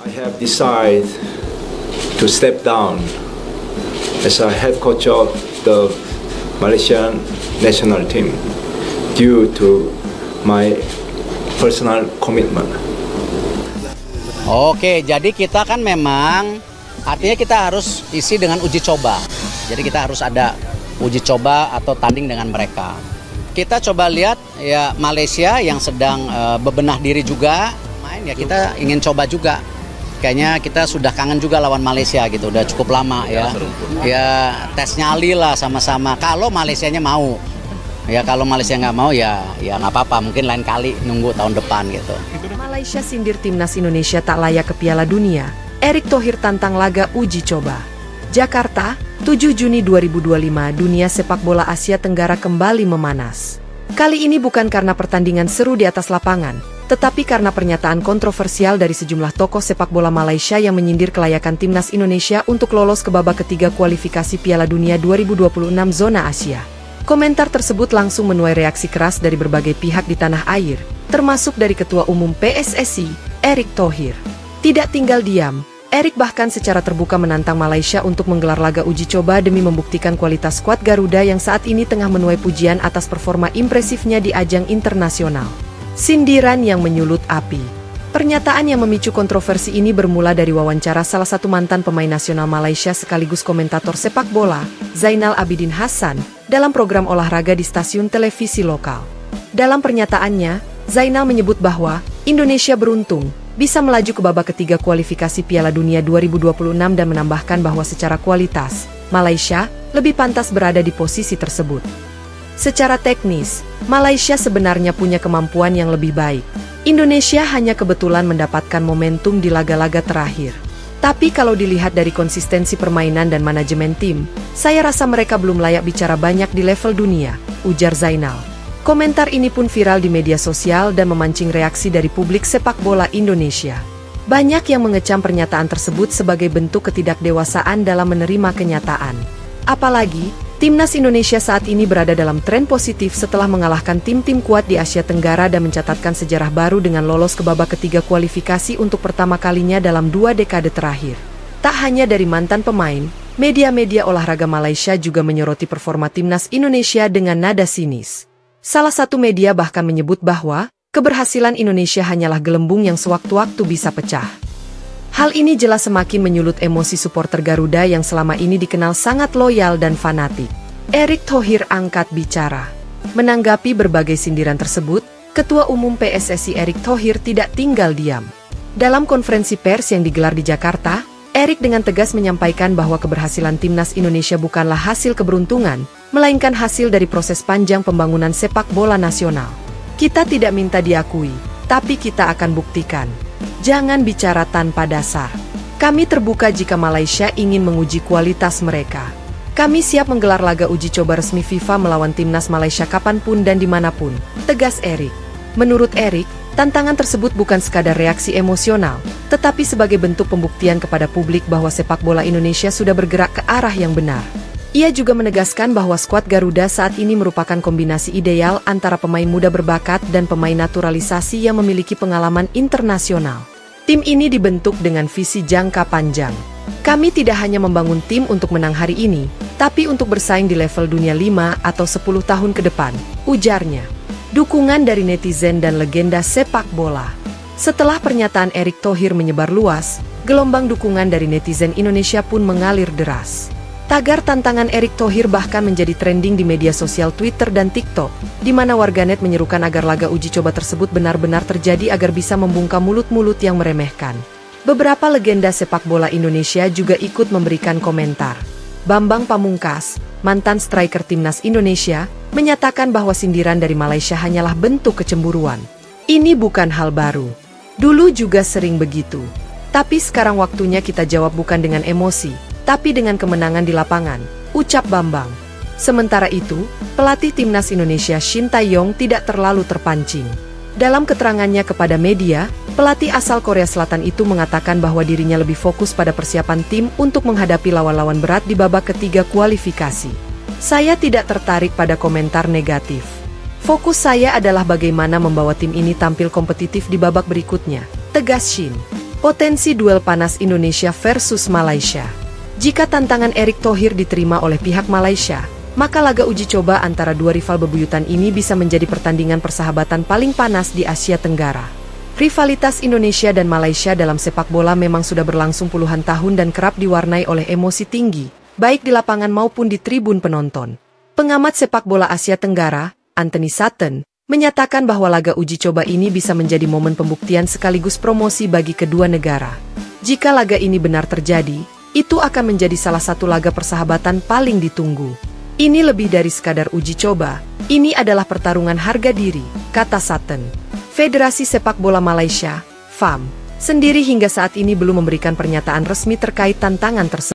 I have decided to step down as a head coach of the Malaysian national team due to my personal commitment. Oke, jadi kita kan memang artinya kita harus isi dengan uji coba. Jadi kita harus ada uji coba atau tanding dengan mereka. Kita coba lihat ya Malaysia yang sedang bebenah diri juga main ya, kita ingin coba juga. Kayaknya kita sudah kangen juga lawan Malaysia gitu, udah cukup lama ya. Ya tes nyali lah sama-sama. Kalau Malaysianya mau. Ya kalau Malaysia nggak mau ya nggak apa-apa, mungkin lain kali nunggu tahun depan gitu. Malaysia sindir timnas Indonesia tak layak ke Piala Dunia. Erick Thohir tantang laga uji coba. Jakarta, 7 Juni 2025, dunia sepak bola Asia Tenggara kembali memanas. Kali ini bukan karena pertandingan seru di atas lapangan, tetapi karena pernyataan kontroversial dari sejumlah tokoh sepak bola Malaysia yang menyindir kelayakan timnas Indonesia untuk lolos ke babak ketiga kualifikasi Piala Dunia 2026 zona Asia. Komentar tersebut langsung menuai reaksi keras dari berbagai pihak di tanah air, termasuk dari Ketua Umum PSSI, Erick Thohir. Tidak tinggal diam, Erick bahkan secara terbuka menantang Malaysia untuk menggelar laga uji coba demi membuktikan kualitas skuad Garuda yang saat ini tengah menuai pujian atas performa impresifnya di ajang internasional. Sindiran yang menyulut api. Pernyataan yang memicu kontroversi ini bermula dari wawancara salah satu mantan pemain nasional Malaysia sekaligus komentator sepak bola, Zainal Abidin Hassan, dalam program olahraga di stasiun televisi lokal. Dalam pernyataannya, Zainal menyebut bahwa Indonesia beruntung bisa melaju ke babak ketiga kualifikasi Piala Dunia 2026 dan menambahkan bahwa secara kualitas, Malaysia lebih pantas berada di posisi tersebut. Secara teknis, Malaysia sebenarnya punya kemampuan yang lebih baik. Indonesia hanya kebetulan mendapatkan momentum di laga-laga terakhir. Tapi kalau dilihat dari konsistensi permainan dan manajemen tim, saya rasa mereka belum layak bicara banyak di level dunia, ujar Zainal. Komentar ini pun viral di media sosial dan memancing reaksi dari publik sepak bola Indonesia. Banyak yang mengecam pernyataan tersebut sebagai bentuk ketidakdewasaan dalam menerima kenyataan. Apalagi, timnas Indonesia saat ini berada dalam tren positif setelah mengalahkan tim-tim kuat di Asia Tenggara dan mencatatkan sejarah baru dengan lolos ke babak ketiga kualifikasi untuk pertama kalinya dalam 2 dekade terakhir. Tak hanya dari mantan pemain, media-media olahraga Malaysia juga menyoroti performa timnas Indonesia dengan nada sinis. Salah satu media bahkan menyebut bahwa keberhasilan Indonesia hanyalah gelembung yang sewaktu-waktu bisa pecah. Hal ini jelas semakin menyulut emosi supporter Garuda yang selama ini dikenal sangat loyal dan fanatik. Erick Thohir angkat bicara. Menanggapi berbagai sindiran tersebut, Ketua Umum PSSI Erick Thohir tidak tinggal diam. Dalam konferensi pers yang digelar di Jakarta, Erick dengan tegas menyampaikan bahwa keberhasilan timnas Indonesia bukanlah hasil keberuntungan, melainkan hasil dari proses panjang pembangunan sepak bola nasional. Kita tidak minta diakui, tapi kita akan buktikan. Jangan bicara tanpa dasar. Kami terbuka jika Malaysia ingin menguji kualitas mereka. Kami siap menggelar laga uji coba resmi FIFA melawan timnas Malaysia kapanpun dan dimanapun, tegas Erick. Menurut Erick, tantangan tersebut bukan sekadar reaksi emosional, tetapi sebagai bentuk pembuktian kepada publik bahwa sepak bola Indonesia sudah bergerak ke arah yang benar. Ia juga menegaskan bahwa skuad Garuda saat ini merupakan kombinasi ideal antara pemain muda berbakat dan pemain naturalisasi yang memiliki pengalaman internasional. Tim ini dibentuk dengan visi jangka panjang. Kami tidak hanya membangun tim untuk menang hari ini, tapi untuk bersaing di level dunia 5 atau 10 tahun ke depan, ujarnya. Dukungan dari netizen dan legenda sepak bola. Setelah pernyataan Erick Thohir menyebar luas, gelombang dukungan dari netizen Indonesia pun mengalir deras. Tagar tantangan Erick Thohir bahkan menjadi trending di media sosial Twitter dan TikTok, di mana warganet menyerukan agar laga uji coba tersebut benar-benar terjadi agar bisa membungkam mulut-mulut yang meremehkan. Beberapa legenda sepak bola Indonesia juga ikut memberikan komentar. Bambang Pamungkas, mantan striker timnas Indonesia, menyatakan bahwa sindiran dari Malaysia hanyalah bentuk kecemburuan. Ini bukan hal baru. Dulu juga sering begitu. Tapi sekarang waktunya kita jawab bukan dengan emosi, tapi dengan kemenangan di lapangan, ucap Bambang. Sementara itu, pelatih timnas Indonesia Shin Tae-yong tidak terlalu terpancing. Dalam keterangannya kepada media, pelatih asal Korea Selatan itu mengatakan bahwa dirinya lebih fokus pada persiapan tim untuk menghadapi lawan-lawan berat di babak ketiga kualifikasi. Saya tidak tertarik pada komentar negatif. Fokus saya adalah bagaimana membawa tim ini tampil kompetitif di babak berikutnya, tegas Shin. Potensi duel panas Indonesia versus Malaysia. Jika tantangan Erick Thohir diterima oleh pihak Malaysia, maka laga uji coba antara dua rival bebuyutan ini bisa menjadi pertandingan persahabatan paling panas di Asia Tenggara. Rivalitas Indonesia dan Malaysia dalam sepak bola memang sudah berlangsung puluhan tahun dan kerap diwarnai oleh emosi tinggi, baik di lapangan maupun di tribun penonton. Pengamat sepak bola Asia Tenggara, Anthony Sutton, menyatakan bahwa laga uji coba ini bisa menjadi momen pembuktian sekaligus promosi bagi kedua negara. Jika laga ini benar terjadi, itu akan menjadi salah satu laga persahabatan paling ditunggu. Ini lebih dari sekadar uji coba, ini adalah pertarungan harga diri, kata Sutton. Federasi Sepak Bola Malaysia, FAM, sendiri hingga saat ini belum memberikan pernyataan resmi terkait tantangan tersebut.